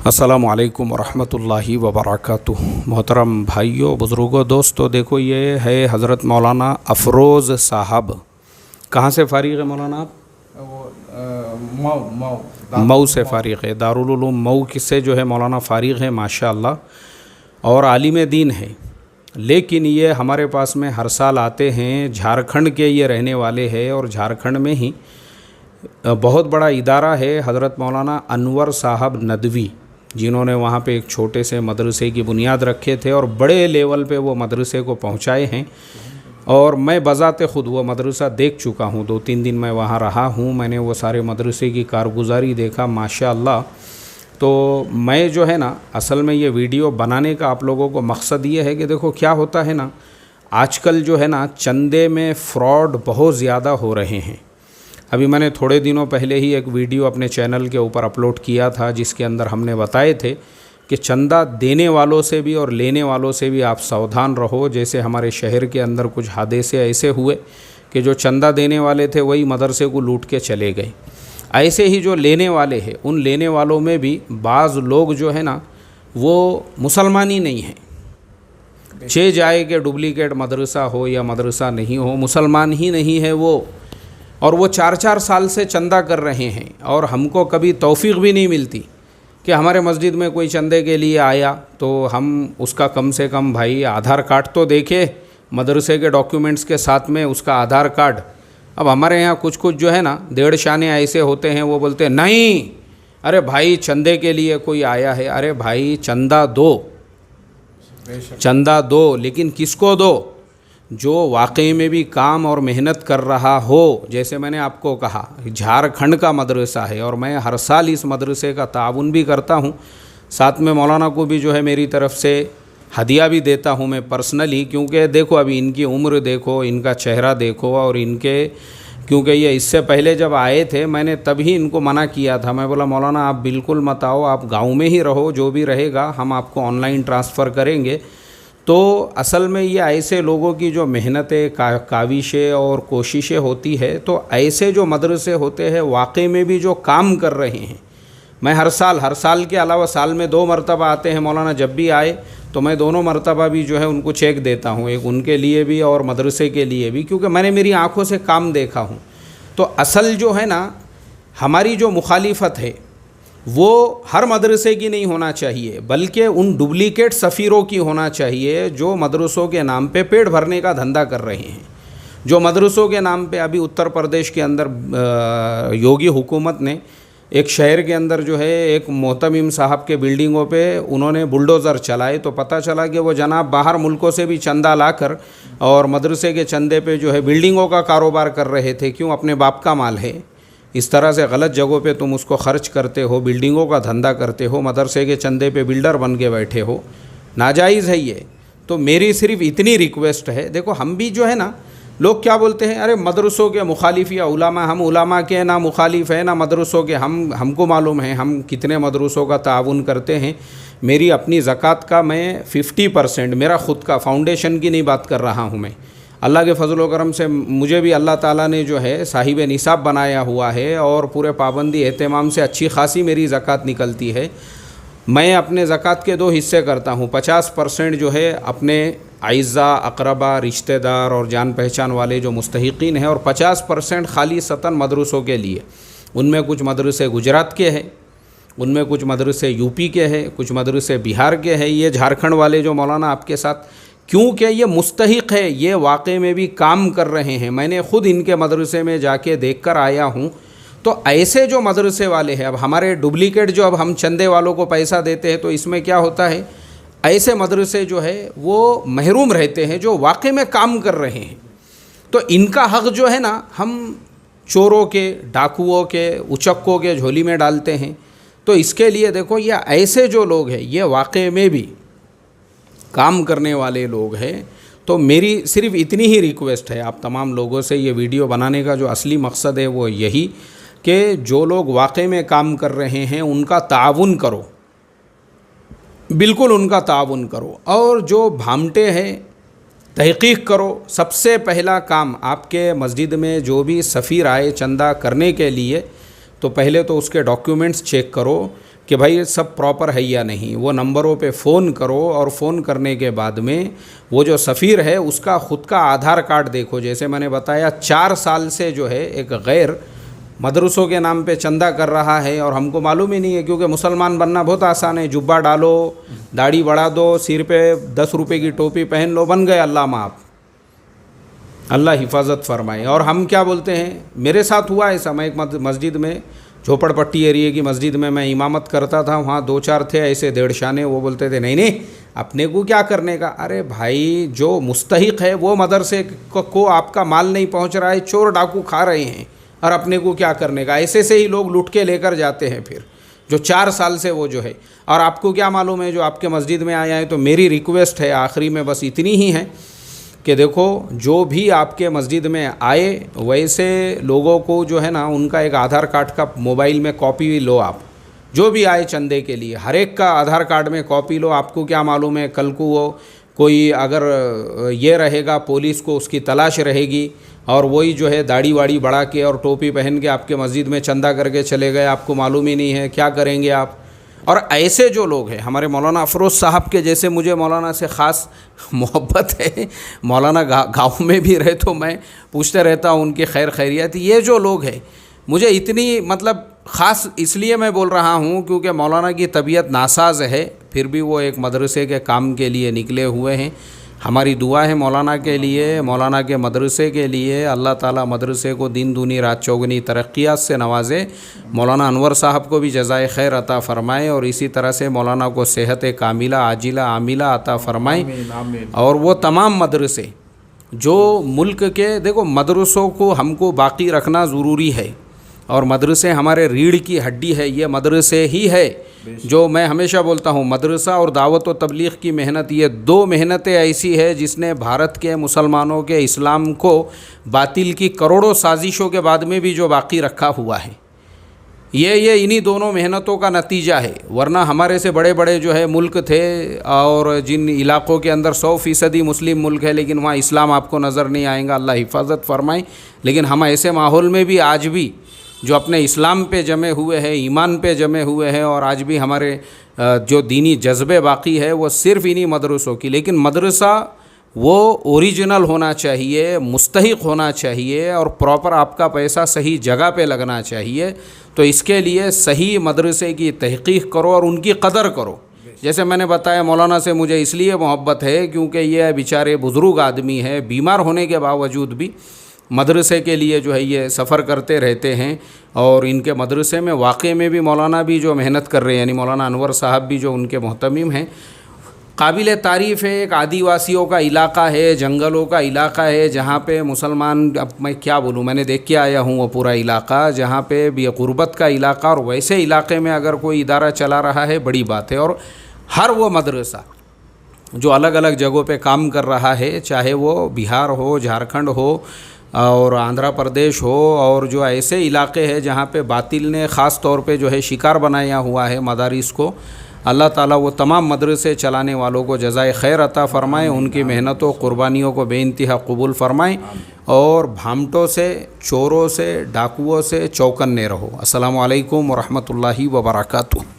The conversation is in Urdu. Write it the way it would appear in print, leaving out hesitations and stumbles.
السلام علیکم ورحمۃ اللہ وبرکاتہ۔ محترم بھائیوں، بزرگوں، دوستو، دیکھو یہ ہے حضرت مولانا افروز صاحب۔ کہاں سے فارغ ہے مولانا آپ؟ مئو سے فارغ ہے، دارالعلوم مئو سے جو ہے مولانا فارغ ہے ماشاءاللہ، اور عالم دین ہے۔ لیکن یہ ہمارے پاس میں ہر سال آتے ہیں، جھارکھنڈ کے یہ رہنے والے ہیں، اور جھارکھنڈ میں ہی بہت بڑا ادارہ ہے حضرت مولانا انور صاحب ندوی، جنہوں نے وہاں پہ ایک چھوٹے سے مدرسے کی بنیاد رکھے تھے اور بڑے لیول پہ وہ مدرسے کو پہنچائے ہیں۔ اور میں بذات خود وہ مدرسہ دیکھ چکا ہوں، 2-3 دن میں وہاں رہا ہوں، میں نے وہ سارے مدرسے کی کارگزاری دیکھا ماشاءاللہ۔ تو میں جو ہے نا، اصل میں یہ ویڈیو بنانے کا آپ لوگوں کو مقصد یہ ہے کہ دیکھو کیا ہوتا ہے نا، آج کل جو ہے نا چندے میں فراڈ بہت زیادہ ہو رہے ہیں۔ ابھی میں نے تھوڑے دنوں پہلے ہی ایک ویڈیو اپنے چینل کے اوپر اپلوڈ کیا تھا، جس کے اندر ہم نے بتائے تھے کہ چندہ دینے والوں سے بھی اور لینے والوں سے بھی آپ ساودھان رہو۔ جیسے ہمارے شہر کے اندر کچھ حادثے ایسے ہوئے کہ جو چندہ دینے والے تھے وہی مدرسے کو لوٹ کے چلے گئے۔ ایسے ہی جو لینے والے ہیں، ان لینے والوں میں بھی بعض لوگ جو ہے نا وہ مسلمان ہی نہیں ہیں، چہ جائے کہ ڈپلیکیٹ مدرسہ ہو یا مدرسہ نہیں ہو، مسلمان ہی نہیں ہے وہ، اور وہ 4 سال سے چندہ کر رہے ہیں، اور ہم کو کبھی توفیق بھی نہیں ملتی کہ ہمارے مسجد میں کوئی چندے کے لیے آیا تو ہم اس کا کم سے کم بھائی آدھار کارڈ تو دیکھے، مدرسے کے ڈاکیومنٹس کے ساتھ میں اس کا آدھار کارڈ۔ اب ہمارے یہاں کچھ جو ہے نا دیڑ شانے ایسے ہوتے ہیں، وہ بولتے ہیں نہیں، ارے بھائی چندے کے لیے کوئی آیا ہے، ارے بھائی چندہ دو، لیکن کس کو دو؟ جو واقعی میں بھی کام اور محنت کر رہا ہو۔ جیسے میں نے آپ کو کہا، جھارکھنڈ کا مدرسہ ہے، اور میں ہر سال اس مدرسے کا تعاون بھی کرتا ہوں، ساتھ میں مولانا کو بھی جو ہے میری طرف سے ہدیہ بھی دیتا ہوں میں پرسنلی، کیونکہ دیکھو ابھی ان کی عمر دیکھو، ان کا چہرہ دیکھو، اور ان کے کیونکہ یہ اس سے پہلے جب آئے تھے میں نے تب ہی ان کو منع کیا تھا، میں بولا مولانا آپ بالکل مت آؤ، آپ گاؤں میں ہی رہو، جو بھی رہے گا ہم آپ کو آن لائن ٹرانسفر کریں گے۔ تو اصل میں یہ ایسے لوگوں کی جو محنتیں، کاوشیں اور کوششیں ہوتی ہے، تو ایسے جو مدرسے ہوتے ہیں واقعی میں بھی جو کام کر رہے ہیں، میں ہر سال کے علاوہ سال میں 2 مرتبہ آتے ہیں مولانا، جب بھی آئے تو میں دونوں مرتبہ بھی جو ہے ان کو چیک دیتا ہوں، ایک ان کے لیے بھی اور مدرسے کے لیے بھی، کیونکہ میں نے میری آنکھوں سے کام دیکھا ہوں۔ تو اصل جو ہے نا ہماری جو مخالفت ہے وہ ہر مدرسے کی نہیں ہونا چاہیے، بلکہ ان ڈپلیکیٹ سفیروں کی ہونا چاہیے جو مدرسوں کے نام پہ پیٹ بھرنے کا دھندا کر رہے ہیں، جو مدرسوں کے نام پہ ابھی اتر پردیش کے اندر یوگی حکومت نے ایک شہر کے اندر جو ہے ایک محتمم صاحب کے بلڈنگوں پہ انہوں نے بلڈوزر چلائے، تو پتہ چلا کہ وہ جناب باہر ملکوں سے بھی چندہ لا کر اور مدرسے کے چندے پہ جو ہے بلڈنگوں کا کاروبار کر رہے تھے۔ کیوں؟ اپنے باپ کا مال ہے، اس طرح سے غلط جگہوں پہ تم اس کو خرچ کرتے ہو، بلڈنگوں کا دھندا کرتے ہو، مدرسے کے چندے پہ بلڈر بن کے بیٹھے ہو، ناجائز ہے یہ۔ تو میری صرف اتنی ریکویسٹ ہے، دیکھو ہم بھی جو ہے نا، لوگ کیا بولتے ہیں، ارے مدرسوں کے مخالف یا علماء، ہم علماء کے نہ مخالف ہیں نہ مدرسوں کے، ہم کو معلوم ہے ہم کتنے مدرسوں کا تعاون کرتے ہیں۔ میری اپنی زکوٰۃ کا میں 50% میرا خود کا، فاؤنڈیشن کی نہیں بات کر رہا ہوں میں، اللہ کے فضل و کرم سے مجھے بھی اللہ تعالیٰ نے جو ہے صاحب نصاب بنایا ہوا ہے، اور پورے پابندی اہتمام سے اچھی خاصی میری زکوٰۃ نکلتی ہے۔ میں اپنے زکوٰۃ کے 2 حصے کرتا ہوں، 50% جو ہے اپنے اعزاء، اقربا، رشتہ دار اور جان پہچان والے جو مستحقین ہیں، اور 50% خالصتاً مدرسوں کے لیے۔ ان میں کچھ مدرسے گجرات کے ہیں، ان میں کچھ مدرسے یو پی کے ہیں، کچھ مدرسے بہار کے ہیں، یہ جھارکھنڈ والے جو مولانا آپ کے ساتھ، کیونکہ یہ مستحق ہے، یہ واقعے میں بھی کام کر رہے ہیں، میں نے خود ان کے مدرسے میں جا کے دیکھ کر آیا ہوں۔ تو ایسے جو مدرسے والے ہیں، اب ہمارے ڈپلیکیٹ جو اب ہم چندے والوں کو پیسہ دیتے ہیں، تو اس میں کیا ہوتا ہے، ایسے مدرسے جو ہے وہ محروم رہتے ہیں جو واقعے میں کام کر رہے ہیں۔ تو ان کا حق جو ہے نا ہم چوروں کے، ڈاکوؤں کے، اچکوں کے جھولی میں ڈالتے ہیں۔ تو اس کے لیے دیکھو یہ ایسے جو لوگ ہیں یہ واقعے میں بھی کام کرنے والے لوگ ہیں۔ تو میری صرف اتنی ہی ریکویسٹ ہے آپ تمام لوگوں سے، یہ ویڈیو بنانے کا جو اصلی مقصد ہے وہ یہی کہ جو لوگ واقعے میں کام کر رہے ہیں ان کا تعاون کرو، بالکل ان کا تعاون کرو، اور جو بھامٹے ہیں تحقیق کرو۔ سب سے پہلا کام آپ کے مسجد میں جو بھی سفیر آئے چندہ کرنے کے لیے، تو پہلے تو اس کے ڈاکیومنٹس چیک کرو، کہ بھائی سب پراپر ہے یا نہیں، وہ نمبروں پہ فون کرو، اور فون کرنے کے بعد میں وہ جو سفیر ہے اس کا خود کا آدھار کارڈ دیکھو. جیسے میں نے بتایا 4 سال سے جو ہے ایک غیر مدرسوں کے نام پہ چندہ کر رہا ہے، اور ہم کو معلوم ہی نہیں ہے، کیونکہ مسلمان بننا بہت آسان ہے. جبہ ڈالو، داڑھی بڑھا دو، سر پہ 10 روپے کی ٹوپی پہن لو، بن گئے علامہ آپ. اللہ حفاظت فرمائے. اور ہم کیا بولتے ہیں، میرے ساتھ ہوا ایسا. میں ایک مسجد میں، جھوپڑ پٹی ایریے کی مسجد میں امامت کرتا تھا. وہاں 2-4 تھے ایسے دیڑھ شانے، وہ بولتے تھے نہیں اپنے کو کیا کرنے کا. ارے بھائی جو مستحق ہے وہ مدرسے کو آپ کا مال نہیں پہنچ رہا ہے، چور ڈاکو کھا رہے ہیں، اور اپنے کو کیا کرنے کا. ایسے سے ہی لوگ لوٹ کے لے کر جاتے ہیں پھر، جو 4 سال سے وہ جو ہے. اور آپ کو کیا معلوم ہے جو آپ کے مسجد میں آیا ہے. تو میری ریکویسٹ ہے آخری میں بس اتنی ہی ہے کہ دیکھو جو بھی آپ کے مسجد میں آئے ویسے لوگوں کو جو ہے نا ان کا ایک آدھار کارڈ کا موبائل میں کاپی لو. آپ جو بھی آئے چندے کے لیے ہر ایک کا آدھار کارڈ میں کاپی لو. آپ کو کیا معلوم ہے کل کو وہ کوئی اگر یہ رہے گا، پولیس کو اس کی تلاش رہے گی، اور وہی جو ہے داڑھی واڑی بڑھا کے اور ٹوپی پہن کے آپ کے مسجد میں چندہ کر کے چلے گئے، آپ کو معلوم ہی نہیں ہے کیا کریں گے آپ. اور ایسے جو لوگ ہیں، ہمارے مولانا افروز صاحب کے جیسے، مجھے مولانا سے خاص محبت ہے. مولانا گاؤں میں بھی رہے تو میں پوچھتے رہتا ہوں ان کی خیر خیریت. یہ جو لوگ ہیں مجھے اتنی مطلب خاص اس لیے میں بول رہا ہوں کیونکہ مولانا کی طبیعت ناساز ہے، پھر بھی وہ ایک مدرسے کے کام کے لیے نکلے ہوئے ہیں. ہماری دعا ہے مولانا کے لیے، مولانا کے مدرسے کے لیے. اللہ تعالیٰ مدرسے کو دن دونی رات چوگنی ترقیات سے نوازے. مولانا انور صاحب کو بھی جزائے خیر عطا فرمائے، اور اسی طرح سے مولانا کو صحت کاملہ عاجلہ عاملہ عطا فرمائے. اور وہ تمام مدرسے جو ملک کے، دیکھو مدرسوں کو ہم کو باقی رکھنا ضروری ہے، اور مدرسے ہمارے ریڑھ کی ہڈی ہے. یہ مدرسے ہی ہے جو میں ہمیشہ بولتا ہوں، مدرسہ اور دعوت و تبلیغ کی محنت، یہ 2 محنتیں ایسی ہے جس نے بھارت کے مسلمانوں کے اسلام کو باطل کی کروڑوں سازشوں کے بعد میں بھی جو باقی رکھا ہوا ہے، یہ انہی دونوں محنتوں کا نتیجہ ہے. ورنہ ہمارے سے بڑے بڑے جو ہے ملک تھے، اور جن علاقوں کے اندر 100% مسلم ملک ہے لیکن وہاں اسلام آپ کو نظر نہیں آئے گا. اللہ حفاظت فرمائے. لیکن ہم ایسے ماحول میں بھی آج بھی جو اپنے اسلام پہ جمے ہوئے ہیں، ایمان پہ جمے ہوئے ہیں، اور آج بھی ہمارے جو دینی جذبے باقی ہے وہ صرف انہی مدرسوں کی. لیکن مدرسہ وہ اوریجنل ہونا چاہیے، مستحق ہونا چاہیے، اور پراپر آپ کا پیسہ صحیح جگہ پہ لگنا چاہیے. تو اس کے لیے صحیح مدرسے کی تحقیق کرو اور ان کی قدر کرو. جیسے میں نے بتایا مولانا سے مجھے اس لیے محبت ہے کیونکہ یہ بیچارے بزرگ آدمی ہیں، بیمار ہونے کے باوجود بھی مدرسے کے لیے جو ہے یہ سفر کرتے رہتے ہیں. اور ان کے مدرسے میں واقعے میں بھی مولانا بھی جو محنت کر رہے ہیں، یعنی مولانا انور صاحب بھی جو ان کے محتمم ہیں، قابل تعریف ہے. ایک آدی واسیوں کا علاقہ ہے، جنگلوں کا علاقہ ہے، جہاں پہ مسلمان، اب میں کیا بولوں، میں نے دیکھ کے آیا ہوں وہ پورا علاقہ، جہاں پہ بھی غربت کا علاقہ. اور ویسے علاقے میں اگر کوئی ادارہ چلا رہا ہے بڑی بات ہے. اور ہر وہ مدرسہ جو الگ الگ جگہوں پہ کام کر رہا ہے، چاہے وہ بہار ہو، جھارکھنڈ ہو، اور آندھرا پردیش ہو، اور جو ایسے علاقے ہیں جہاں پہ باطل نے خاص طور پہ جو ہے شکار بنایا ہوا ہے مدارس کو، اللہ تعالیٰ وہ تمام مدرسے چلانے والوں کو جزائے خیر عطا فرمائے. ان کی محنتوں قربانیوں کو بے انتہا قبول فرمائیں، اور بھامٹوں سے، چوروں سے، ڈاکوؤں سے چوکنے رہو. السلام علیکم ورحمۃ اللہ وبرکاتہ.